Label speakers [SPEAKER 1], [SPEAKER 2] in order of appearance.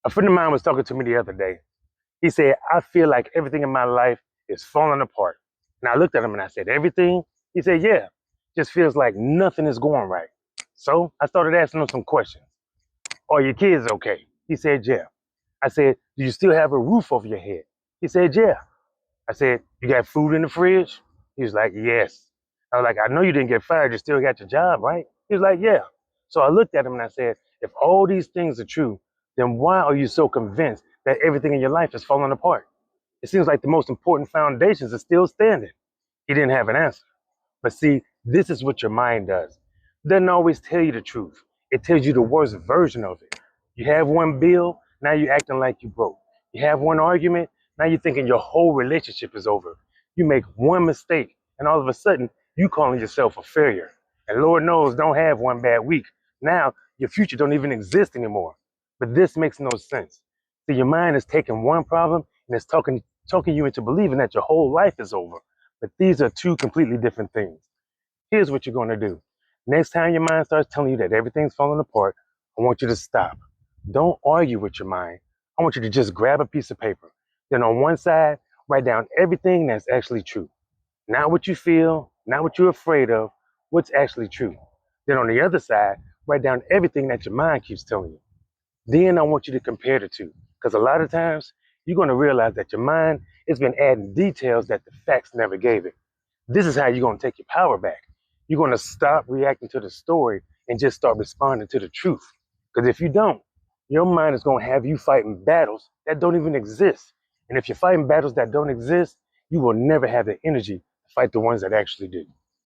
[SPEAKER 1] A friend of mine was talking to me the other day. He said, I feel like everything in my life is falling apart. And I looked at him and I said, everything? He said, yeah, just feels like nothing is going right. So I started asking him some questions. Are your kids okay? He said, yeah. I said, do you still have a roof over your head? He said, yeah. I said, you got food in the fridge? He was like, yes. I was like, I know you didn't get fired. You still got your job, right? He was like, yeah. So I looked at him and I said, if all these things are true, then why are you so convinced that everything in your life is falling apart? It seems like the most important foundations are still standing. He didn't have an answer. But see, this is what your mind does. It doesn't always tell you the truth. It tells you the worst version of it. You have one bill, now you're acting like you broke. You have one argument, now you're thinking your whole relationship is over. You make one mistake, and all of a sudden, you calling yourself a failure. And Lord knows, don't have one bad week. Now, your future don't even exist anymore. But this makes no sense. See, your mind is taking one problem and it's talking you into believing that your whole life is over. But these are two completely different things. Here's what you're going to do. Next time your mind starts telling you that everything's falling apart, I want you to stop. Don't argue with your mind. I want you to just grab a piece of paper. Then on one side, write down everything that's actually true. Not what you feel, not what you're afraid of, what's actually true. Then on the other side, write down everything that your mind keeps telling you. Then I want you to compare the two. Because a lot of times, you're going to realize that your mind has been adding details that the facts never gave it. This is how you're going to take your power back. You're going to stop reacting to the story and just start responding to the truth. Because if you don't, your mind is going to have you fighting battles that don't even exist. And if you're fighting battles that don't exist, you will never have the energy to fight the ones that actually do.